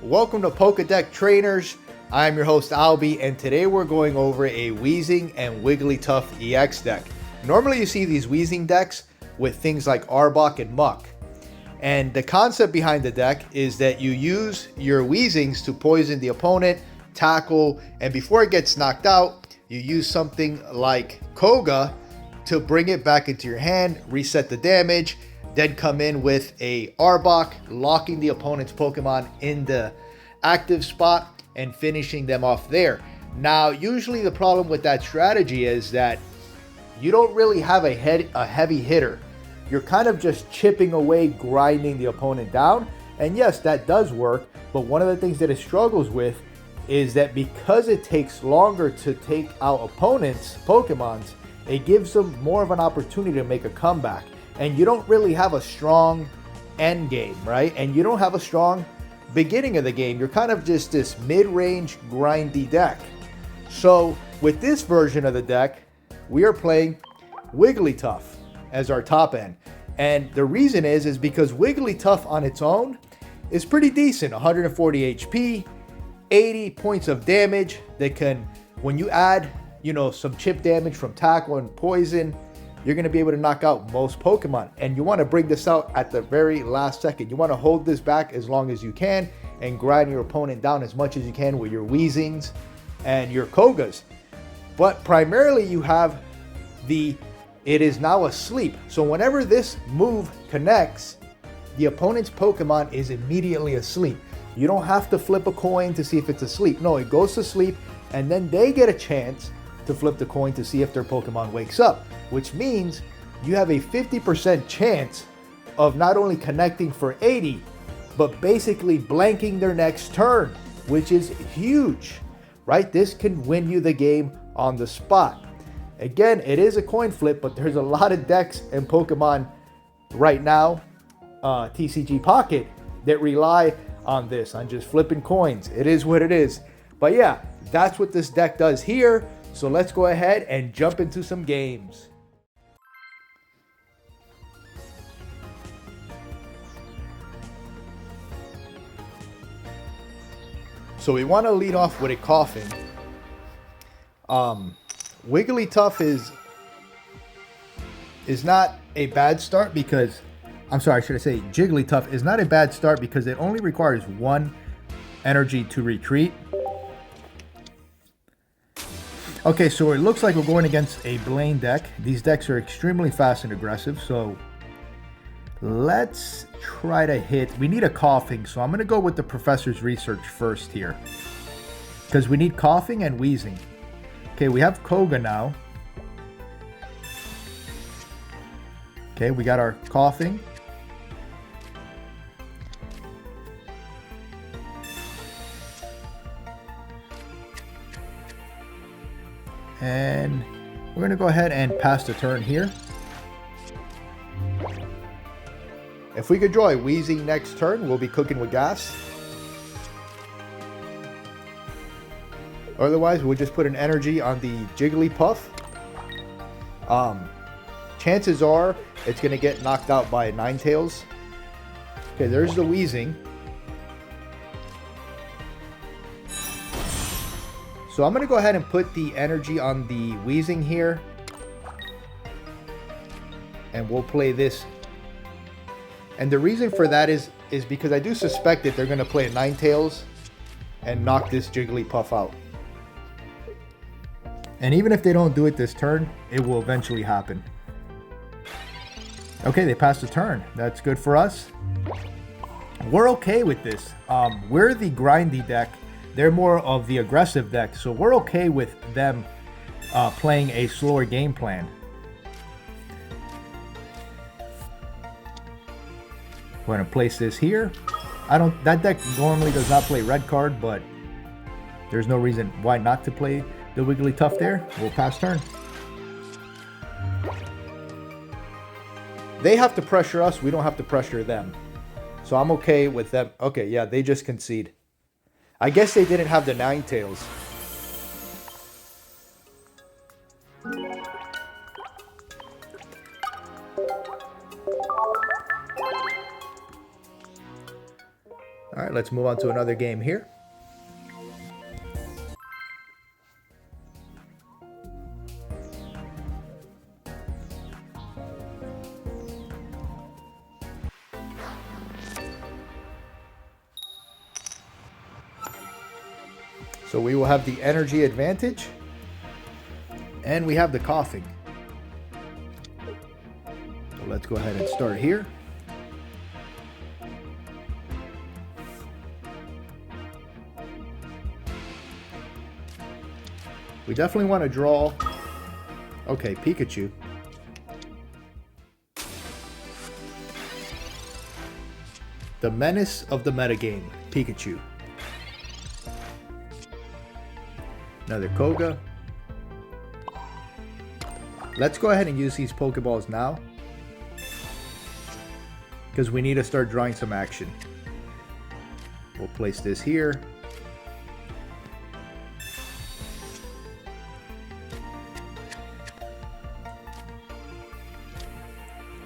Welcome to Pokédeck Trainers. I'm your host Albie, and today we're going over a Weezing and Wigglytuff EX deck. Normally you see these Weezing decks with things like Arbok and Muck. And the concept behind the deck is that you use your Weezings to poison the opponent, tackle, and before it gets knocked out, you use something like Koga to bring it back into your hand, reset the damage, then come in with a Arbok, locking the opponent's Pokemon in the active spot and finishing them off there. Now, usually the problem with that strategy is that you don't really have a heavy hitter. You're kind of just chipping away, grinding the opponent down. And yes, that does work. But one of the things that it struggles with is that because it takes longer to take out opponents' Pokemons, it gives them more of an opportunity to make a comeback. And you don't really have a strong end game, right? And you don't have a strong beginning of the game. You're kind of just this mid-range grindy deck. So with this version of the deck, we are playing Wigglytuff as our top end. And the reason is because Wigglytuff on its own is pretty decent. 140 HP, 80 points of damage that can, when you add, some chip damage from tackle and poison, you're going to be able to knock out most Pokemon. And you want to bring this out at the very last second. You want to hold this back as long as you can and grind your opponent down as much as you can with your Weezings and your Kogas. But primarily you have it is now asleep. So whenever this move connects, the opponent's Pokemon is immediately asleep. You don't have to flip a coin to see if it's asleep. No, it goes to sleep and then they get a chance to flip the coin to see if their Pokemon wakes up, which means you have a 50% chance of not only connecting for 80, but basically blanking their next turn, which is huge, right? This can win you the game on the spot. Again, it is a coin flip, but there's a lot of decks and Pokemon right now, TCG Pocket, that rely on this, on just flipping coins. It is what it is. But yeah, that's what this deck does here. So let's go ahead and jump into some games. So we want to lead off with a Coughing. Wigglytuff is not a bad start because, should I say Jigglytuff is not a bad start because it only requires one energy to retreat. Okay, so it looks like we're going against a Blaine deck. These decks are extremely fast and aggressive, so let's try to hit. We need a Coughing, so I'm going to go with the Professor's Research first here because we need Coughing and Weezing. Okay, we have Koga now. Okay, we got our Coughing. And we're going to go ahead and pass the turn here. If we could draw a Weezing next turn, we'll be cooking with gas. Otherwise, we'll just put an energy on the Jigglypuff. Chances are it's going to get knocked out by Ninetales. Okay, there's the Weezing. So I'm going to go ahead and put the energy on the Weezing here. And we'll play this. And the reason for that is because I do suspect that they're going to play a Ninetales and knock this Jigglypuff out. And even if they don't do it this turn, it will eventually happen. Okay, they passed the turn. That's good for us. We're okay with this. We're the grindy deck. They're more of the aggressive deck, so we're okay with them playing a slower game plan. We're going to place this here. That deck normally does not play red card, but there's no reason why not to play the Wigglytuff there. We'll pass turn. They have to pressure us. We don't have to pressure them. So I'm okay with them. Okay, yeah, they just concede. I guess they didn't have the Ninetales. All right, let's move on to another game here. So we will have the energy advantage, and we have the coughing. So let's go ahead and start here. We definitely want to draw. Okay, Pikachu. The menace of the metagame, Pikachu. Another Koga. Let's go ahead and use these Pokeballs now, because we need to start drawing some action. We'll place this here.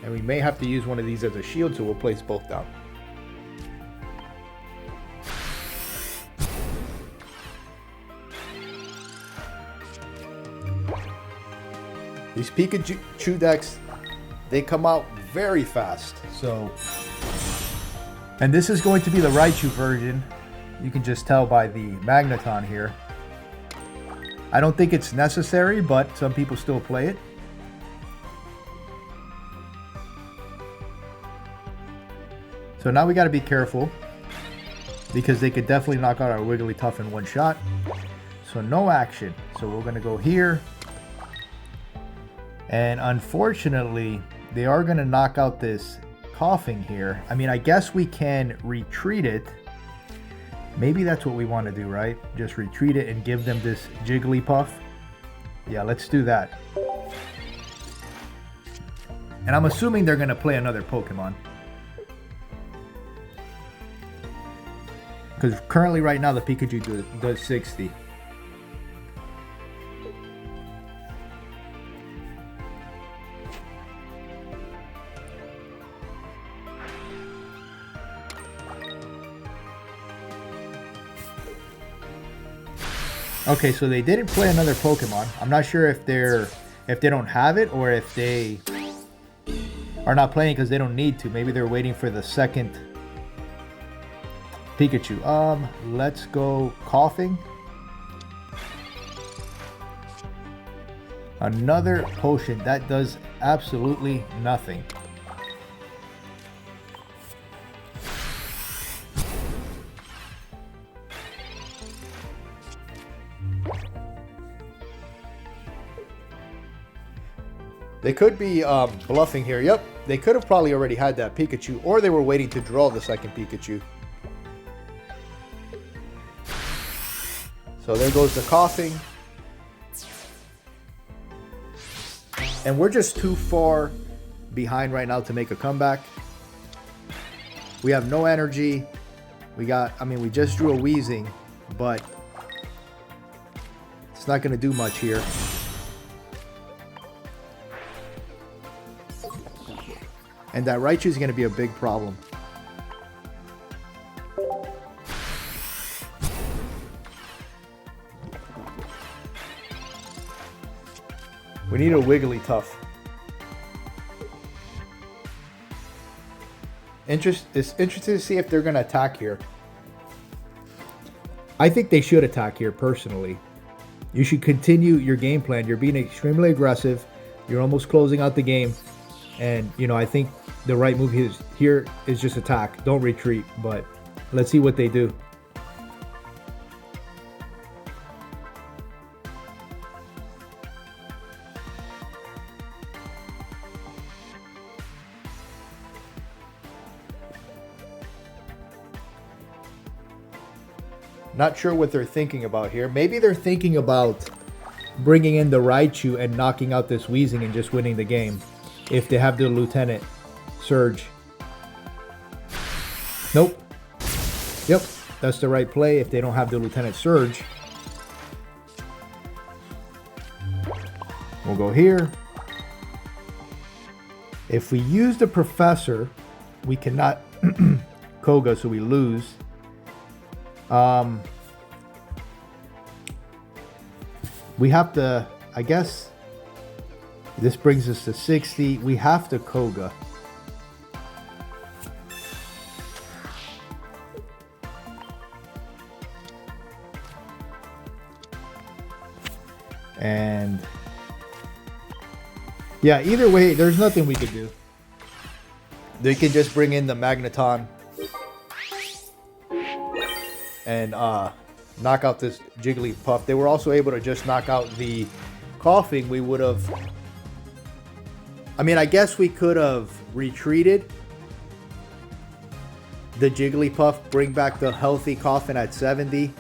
And we may have to use one of these as a shield, so we'll place both down. These Pikachu decks, they come out very fast. So, and this is going to be the Raichu version. You can just tell by the Magneton here. I don't think it's necessary, but some people still play it. So now we got to be careful, because they could definitely knock out our Wigglytuff in one shot. So no action. So we're going to go here. And unfortunately, they are going to knock out this coughing here. I mean, I guess we can retreat it. Maybe that's what we want to do, right? Just retreat it and give them this Jigglypuff. Yeah, let's do that. And I'm assuming they're going to play another Pokemon. Because currently right now the Pikachu does 60. Okay, so they didn't play another Pokemon. I'm not sure if they don't have it, or if they are not playing because they don't need to. Maybe they're waiting for the second Pikachu. Let's go coughing. Another potion. That does absolutely nothing. They could be bluffing here. Yep, they could have probably already had that Pikachu, or they were waiting to draw the second Pikachu. So there goes the coughing. And we're just too far behind right now to make a comeback. We have no energy. We just drew a Weezing, but it's not going to do much here. And that Raichu is going to be a big problem. We need a Wigglytuff. It's interesting to see if they're going to attack here. I think they should attack here, personally. You should continue your game plan. You're being extremely aggressive. You're almost closing out the game. And, I think the right move here is just attack. Don't retreat. But let's see what they do. Not sure what they're thinking about here. Maybe they're thinking about bringing in the Raichu and knocking out this Weezing and just winning the game. If they have the Lieutenant Surge. Nope. Yep, that's the right play if they don't have the Lieutenant Surge. We'll go here. If we use the Professor, we cannot Koga, so we lose. We have to, I guess, this brings us to 60. We have to Koga. And yeah, either way, there's nothing we could do. They can just bring in the Magneton and knock out this Jigglypuff. They were also able to just knock out the Coughing. We would have, I mean, I guess we could have retreated the Jigglypuff, bring back the healthy Coughing at 70,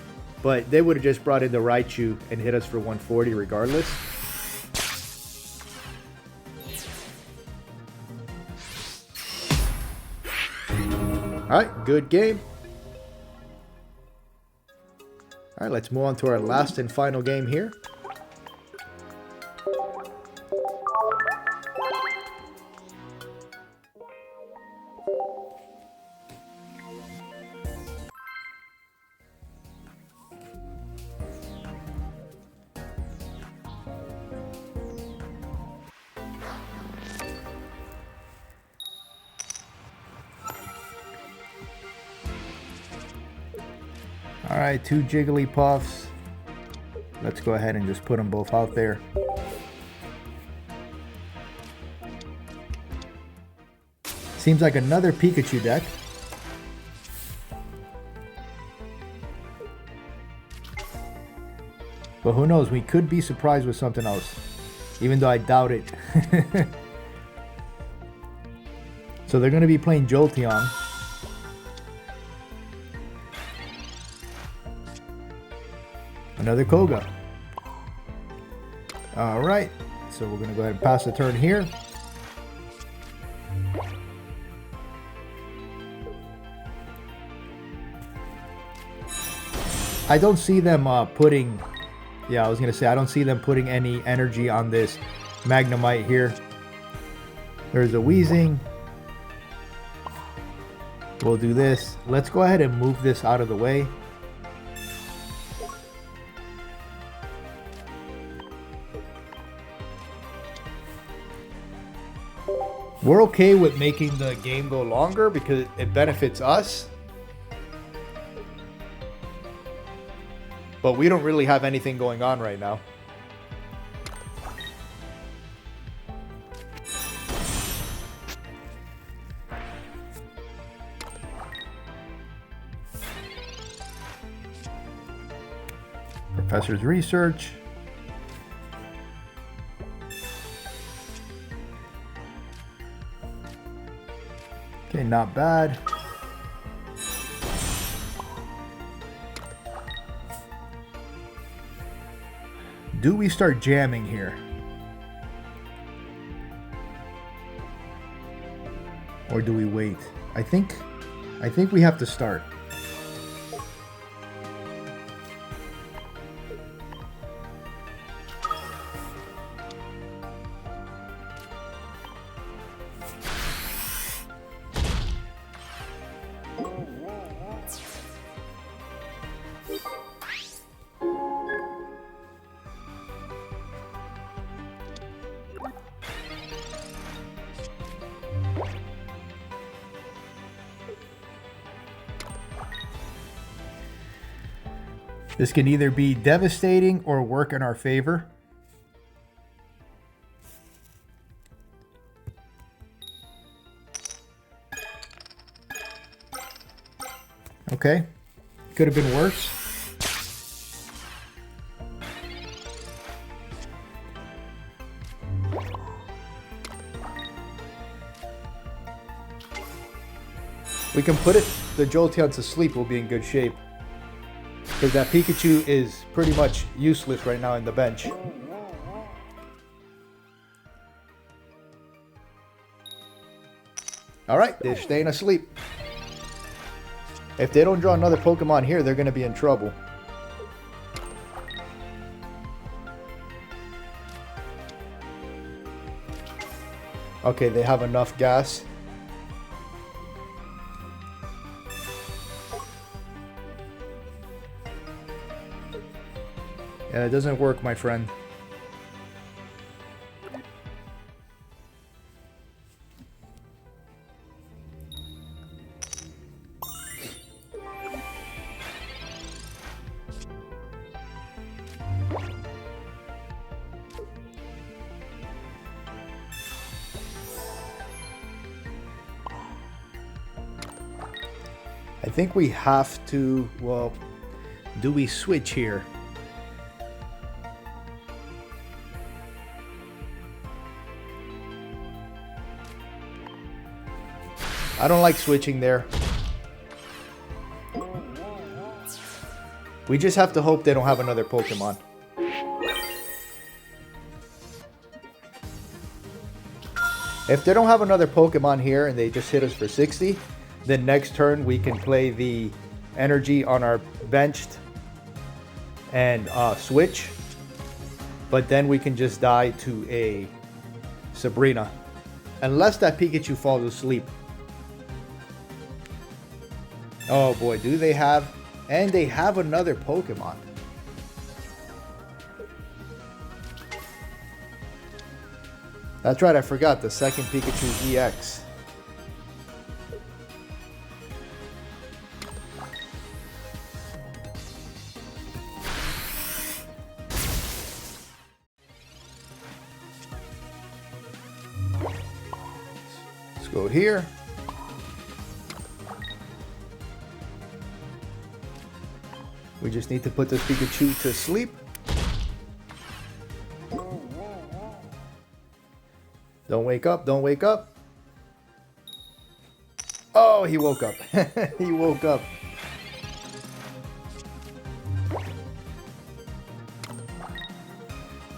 but they would have just brought in the Raichu and hit us for 140 regardless. Alright, good game. Alright, let's move on to our last and final game here. Alright, 2 Jigglypuffs. Let's go ahead and just put them both out there. Seems like another Pikachu deck. But who knows, we could be surprised with something else. Even though I doubt it. So they're going to be playing Jolteon. Another Koga. Alright, so we're going to go ahead and pass the turn here. I don't see them putting... Yeah, I was going to say, I don't see them putting any energy on this Magnemite here. There's a Weezing. We'll do this. Let's go ahead and move this out of the way. We're okay with making the game go longer because it benefits us. But we don't really have anything going on right now. Professor's research. Okay, not bad. Do we start jamming here? Or do we wait? I think we have to start. This can either be devastating or work in our favor. Okay, could have been worse. We can put the Jolteon to sleep, we'll be in good shape. Because that Pikachu is pretty much useless right now in the bench. Alright, they're staying asleep. If they don't draw another Pokemon here, they're going to be in trouble. Okay, they have enough gas. Yeah, it doesn't work, my friend. I think we have to, well, do we switch here? I don't like switching there. We just have to hope they don't have another Pokemon. If they don't have another Pokemon here and they just hit us for 60, then next turn we can play the energy on our benched and switch. But then we can just die to a Sabrina. Unless that Pikachu falls asleep. Oh boy, do they have... And they have another Pokemon. That's right, I forgot. The second Pikachu EX. Let's go here. We just need to put this Pikachu to sleep. Don't wake up, don't wake up. Oh, he woke up. He woke up.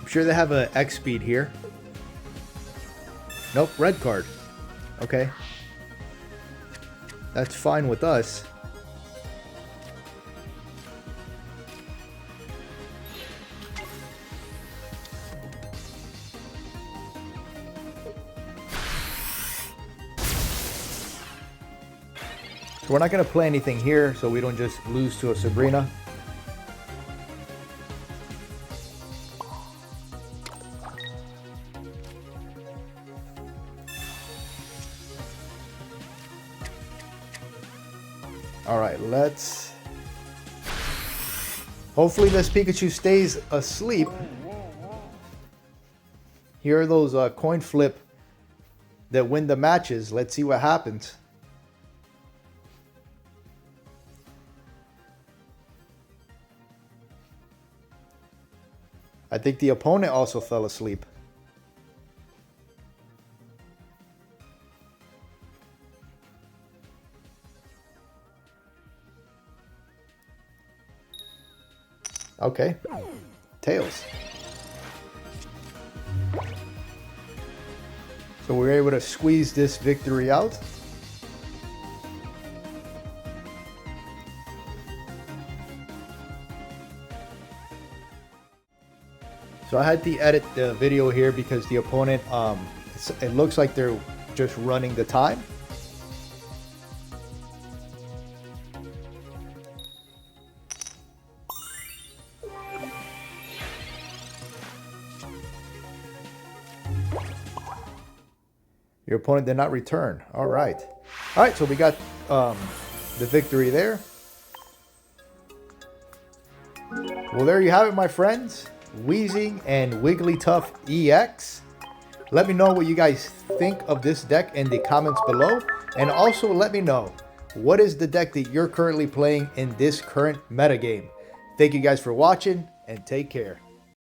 I'm sure they have an X speed here. Nope, red card. Okay. That's fine with us. So we're not going to play anything here so we don't just lose to a Sabrina. Alright, let's... Hopefully this Pikachu stays asleep. Here are those coin flip that win the matches. Let's see what happens. I think the opponent also fell asleep. Okay. Tails. So we're able to squeeze this victory out. So I had to edit the video here because the opponent, it looks like they're just running the time. Your opponent did not return. All right. All right, so we got the victory there. Well, there you have it, my friends. Weezing and Wigglytuff EX. Let me know what you guys think of this deck in the comments below. And also let me know, what is the deck that you're currently playing in this current metagame? Thank you guys for watching and take care.